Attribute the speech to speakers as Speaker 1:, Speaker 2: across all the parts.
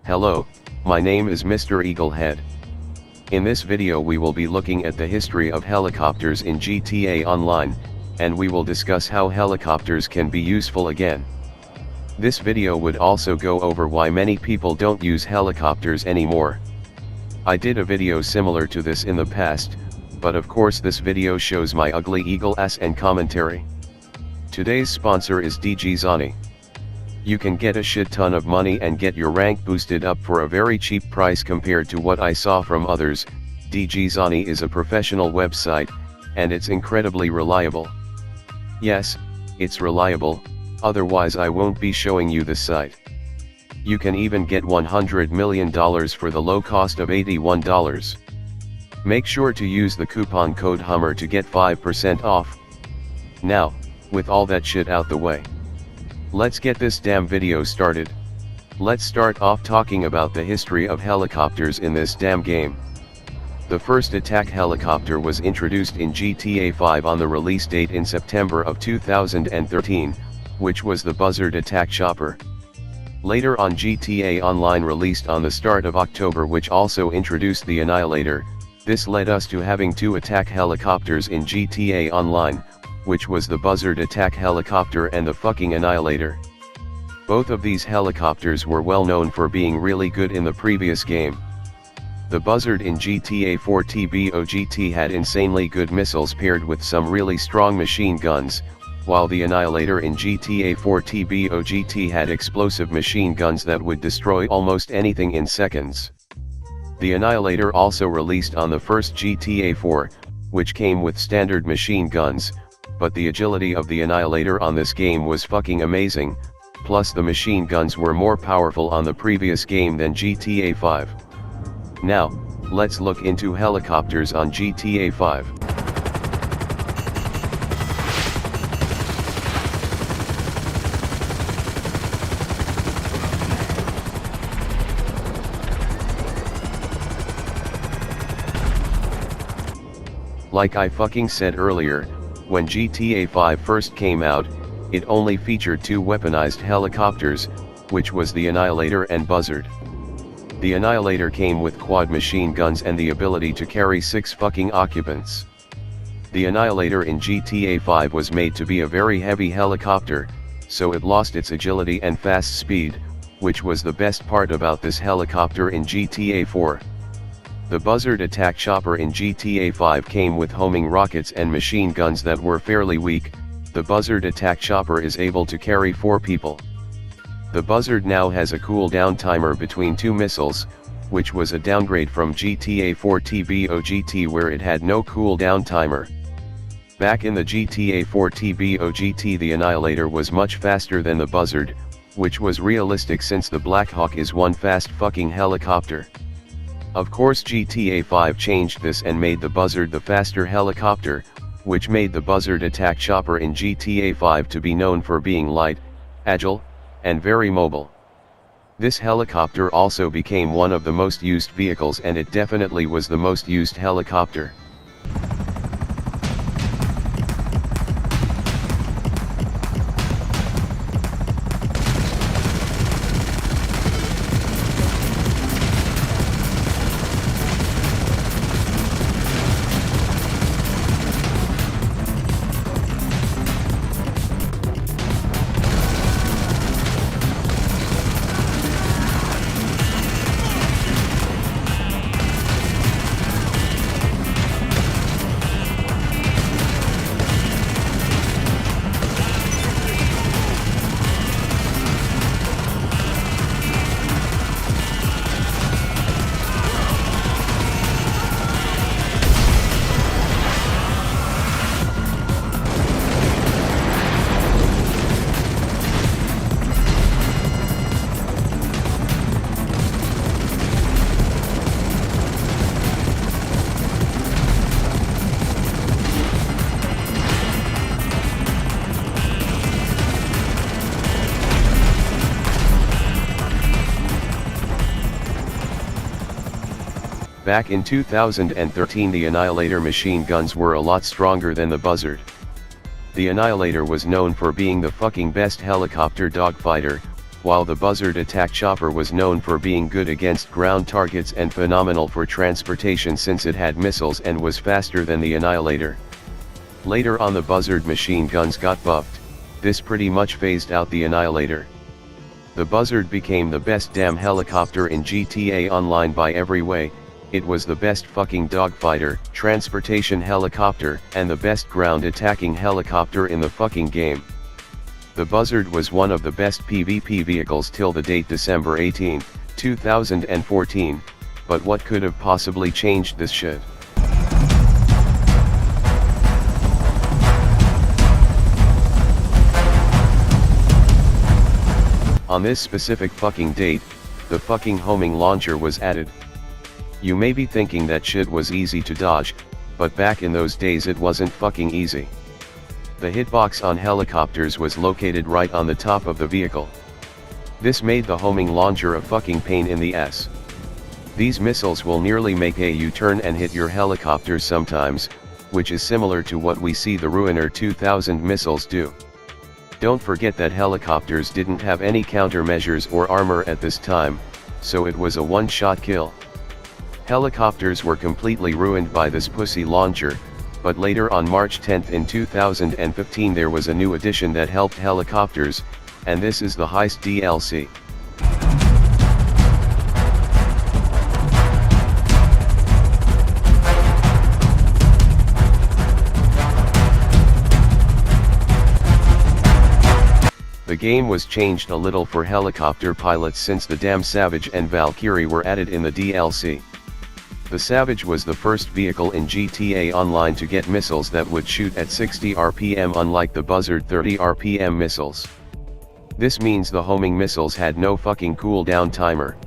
Speaker 1: Hello, my name is Mr. Eaglehead. In this video we will be looking at the history of helicopters in GTA Online, and we will discuss how helicopters can be useful again. This video would also go over why many people don't use helicopters anymore. I did a video similar to this in the past, but of course this video shows my ugly eagle ass and commentary. Today's sponsor is TBOGT. You can get a shit ton of money and get your rank boosted up for a very cheap price compared to what I saw from others. TBOGT is a professional website, and it's incredibly reliable. Yes, it's reliable, otherwise I won't be showing you the site. You can even get $100 million for the low cost of $81. Make sure to use the coupon code HUMMER to get 5% off. Now, with all that shit out the way, let's get this damn video started. Let's start off talking about the history of helicopters in this damn game. The first attack helicopter was introduced in GTA 5 on the release date in September of 2013, which was the Buzzard attack chopper. Later on, GTA Online released on the start of October, which also introduced the Annihilator. This led us to having two attack helicopters in GTA Online, which was the Buzzard attack helicopter and the fucking Annihilator. Both of these helicopters were well known for being really good in the previous game. The Buzzard in GTA 4 TBOGT had insanely good missiles paired with some really strong machine guns, while the Annihilator in GTA 4 TBOGT had explosive machine guns that would destroy almost anything in seconds. The Annihilator also released on the first GTA 4, which came with standard machine guns, but the agility of the Annihilator on this game was fucking amazing, plus the machine guns were more powerful on the previous game than GTA 5. Now, let's look into helicopters on GTA 5. Like I fucking said earlier, when GTA 5 first came out, it only featured two weaponized helicopters, which was the Annihilator and Buzzard. The Annihilator came with quad machine guns and the ability to carry 6 fucking occupants. The Annihilator in GTA 5 was made to be a very heavy helicopter, so it lost its agility and fast speed, which was the best part about this helicopter in GTA 4. The Buzzard attack chopper in GTA 5 came with homing rockets and machine guns that were fairly weak. The Buzzard attack chopper is able to carry 4 people. The Buzzard now has a cooldown timer between 2 missiles, which was a downgrade from GTA 4 TBOGT where it had no cooldown timer. Back in the GTA 4 TBOGT, the Annihilator was much faster than the Buzzard, which was realistic since the Black Hawk is one fast fucking helicopter. Of course GTA 5 changed this and made the Buzzard the faster helicopter, which made the Buzzard attack chopper in GTA 5 to be known for being light, agile, and very mobile. This helicopter also became one of the most used vehicles, and it definitely was the most used helicopter. Back in 2013, the Annihilator machine guns were a lot stronger than the Buzzard. The Annihilator was known for being the fucking best helicopter dogfighter, while the Buzzard attack chopper was known for being good against ground targets and phenomenal for transportation since it had missiles and was faster than the Annihilator. Later on the Buzzard machine guns got buffed, this pretty much phased out the Annihilator. The Buzzard became the best damn helicopter in GTA Online by every way. It was the best fucking dogfighter, transportation helicopter, and the best ground attacking helicopter in the fucking game. The Buzzard was one of the best PvP vehicles till the date December 18, 2014, but what could have possibly changed this shit? On this specific fucking date, the fucking homing launcher was added. You may be thinking that shit was easy to dodge, but back in those days it wasn't fucking easy. The hitbox on helicopters was located right on the top of the vehicle. This made the homing launcher a fucking pain in the ass. These missiles will nearly make a U-turn and hit your helicopters sometimes, which is similar to what we see the Ruiner 2000 missiles do. Don't forget that helicopters didn't have any countermeasures or armor at this time, so it was a one-shot kill. Helicopters were completely ruined by this pussy launcher, but later on March 10 in 2015 there was a new addition that helped helicopters, and this is the Heist DLC. The game was changed a little for helicopter pilots since the damn Savage and Valkyrie were added in the DLC. The Savage was the first vehicle in GTA Online to get missiles that would shoot at 60 RPM unlike the Buzzard 30 RPM missiles. This means the homing missiles had no fucking cooldown timer.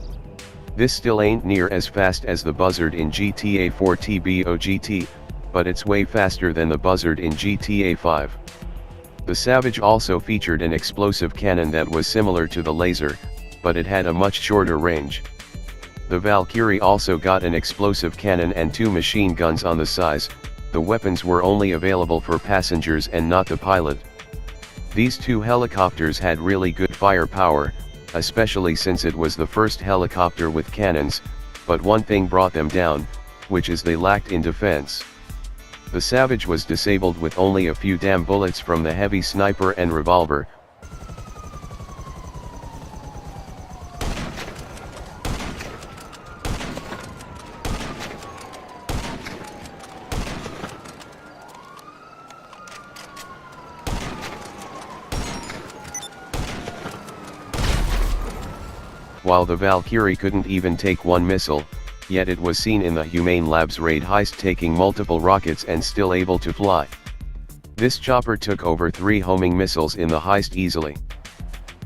Speaker 1: This still ain't near as fast as the Buzzard in GTA 4 TBOGT, but it's way faster than the Buzzard in GTA 5. The Savage also featured an explosive cannon that was similar to the laser, but it had a much shorter range. The Valkyrie also got an explosive cannon and 2 machine guns on the sides. The weapons were only available for passengers and not the pilot. These 2 helicopters had really good firepower, especially since it was the first helicopter with cannons, but one thing brought them down, which is they lacked in defense. The Savage was disabled with only a few damn bullets from the heavy sniper and revolver. While the Valkyrie couldn't even take one missile, yet it was seen in the Humane Labs raid heist taking multiple rockets and still able to fly. This chopper took over 3 homing missiles in the heist easily.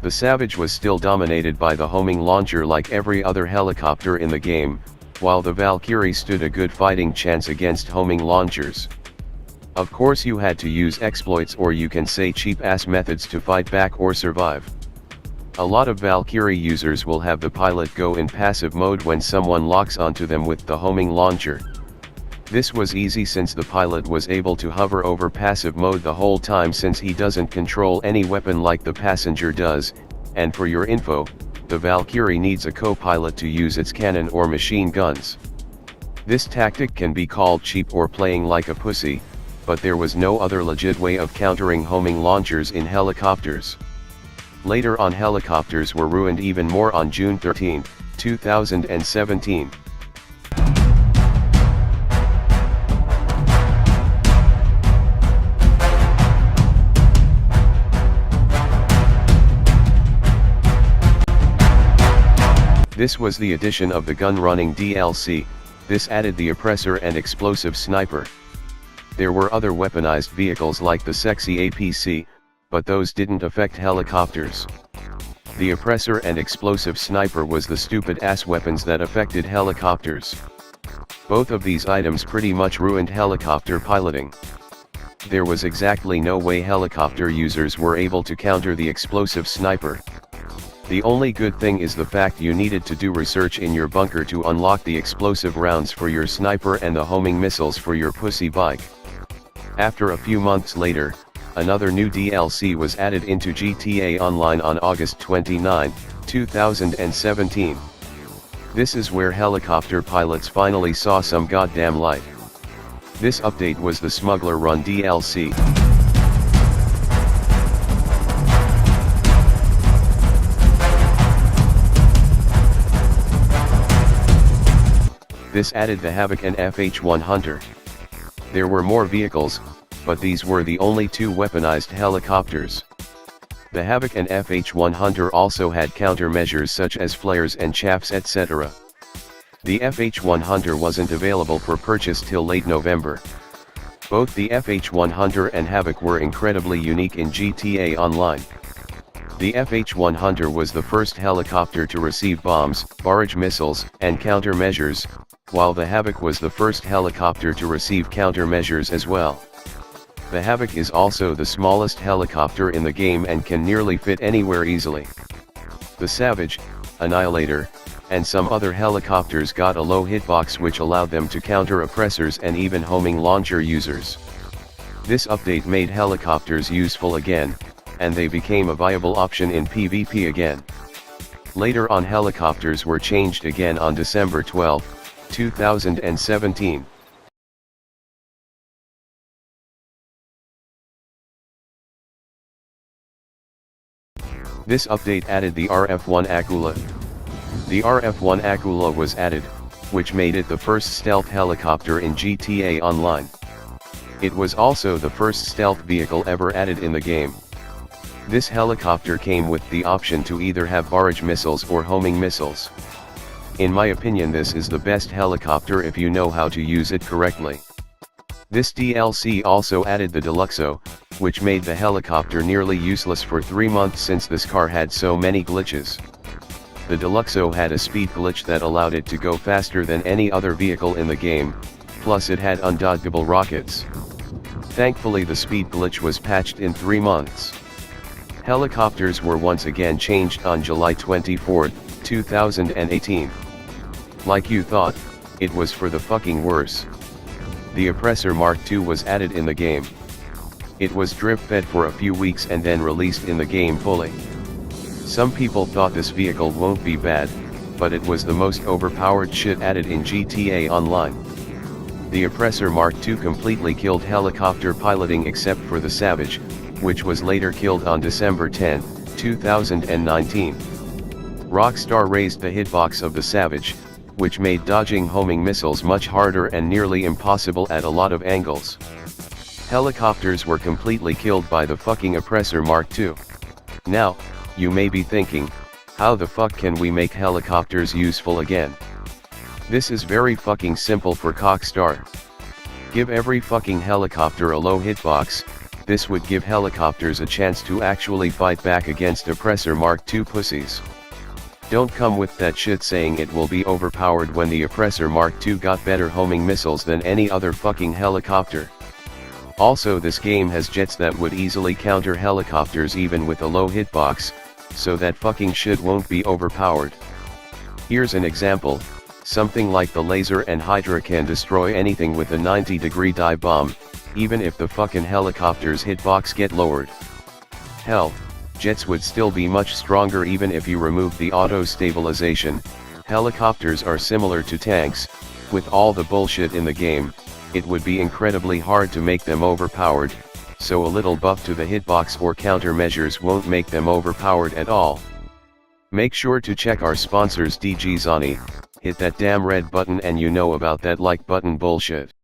Speaker 1: The Savage was still dominated by the homing launcher like every other helicopter in the game, while the Valkyrie stood a good fighting chance against homing launchers. Of course you had to use exploits or you can say cheap-ass methods to fight back or survive. A lot of Valkyrie users will have the pilot go in passive mode when someone locks onto them with the homing launcher. This was easy since the pilot was able to hover over passive mode the whole time since he doesn't control any weapon like the passenger does, and for your info, the Valkyrie needs a co-pilot to use its cannon or machine guns. This tactic can be called cheap or playing like a pussy, but there was no other legit way of countering homing launchers in helicopters. Later on helicopters were ruined even more on June 13, 2017. This was the addition of the gun running DLC. This added the oppressor and explosive sniper. There were other weaponized vehicles like the sexy APC, but those didn't affect helicopters. The oppressor and explosive sniper was the stupid ass weapons that affected helicopters. Both of these items pretty much ruined helicopter piloting. There was exactly no way helicopter users were able to counter the explosive sniper. The only good thing is the fact you needed to do research in your bunker to unlock the explosive rounds for your sniper and the homing missiles for your pussy bike. After a few months later, another new DLC was added into GTA Online on August 29, 2017. This is where helicopter pilots finally saw some goddamn light. This update was the Smuggler Run DLC. This added the Havok and FH-1 Hunter. There were more vehicles, but these were the only two weaponized helicopters. The Havok and FH-1 Hunter also had countermeasures such as flares and chaffs etc. The FH-1 Hunter wasn't available for purchase till late November. Both the FH-1 Hunter and Havok were incredibly unique in GTA Online. The FH-1 Hunter was the first helicopter to receive bombs, barrage missiles, and countermeasures, while the Havok was the first helicopter to receive countermeasures as well. The Havok is also the smallest helicopter in the game and can nearly fit anywhere easily. The Savage, Annihilator, and some other helicopters got a low hitbox which allowed them to counter oppressors and even homing launcher users. This update made helicopters useful again, and they became a viable option in PvP again. Later on, helicopters were changed again on December 12, 2017. This update added the RF-1 Aquila. The RF-1 Aquila was added, which made it the first stealth helicopter in GTA Online. It was also the first stealth vehicle ever added in the game. This helicopter came with the option to either have barrage missiles or homing missiles. In my opinion, this is the best helicopter if you know how to use it correctly. This DLC also added the Deluxo, which made the helicopter nearly useless for 3 months since this car had so many glitches. The Deluxo had a speed glitch that allowed it to go faster than any other vehicle in the game, plus it had undodgeable rockets. Thankfully the speed glitch was patched in 3 months. Helicopters were once again changed on July 24, 2018. Like you thought, it was for the fucking worse. The Oppressor Mark II was added in the game. It was drip-fed for a few weeks and then released in the game fully. Some people thought this vehicle won't be bad, but it was the most overpowered shit added in GTA Online. The Oppressor Mark II completely killed helicopter piloting except for the Savage, which was later killed on December 10, 2019. Rockstar raised the hitbox of the Savage, which made dodging homing missiles much harder and nearly impossible at a lot of angles. Helicopters were completely killed by the fucking Oppressor Mark II. Now, you may be thinking, how the fuck can we make helicopters useful again? This is very fucking simple for Rockstar. Give every fucking helicopter a low hitbox. This would give helicopters a chance to actually fight back against Oppressor Mark II pussies. Don't come with that shit saying it will be overpowered when the Oppressor Mark II got better homing missiles than any other fucking helicopter. Also, this game has jets that would easily counter helicopters even with a low hitbox, so that fucking shit won't be overpowered. Here's an example, something like the Laser and Hydra can destroy anything with a 90-degree dive bomb, even if the fucking helicopter's hitbox get lowered. Hell, jets would still be much stronger even if you remove the auto-stabilization. Helicopters are similar to tanks. With all the bullshit in the game, it would be incredibly hard to make them overpowered, so a little buff to the hitbox or countermeasures won't make them overpowered at all. Make sure to check our sponsors DGZani, hit that damn red button and you know about that like button bullshit.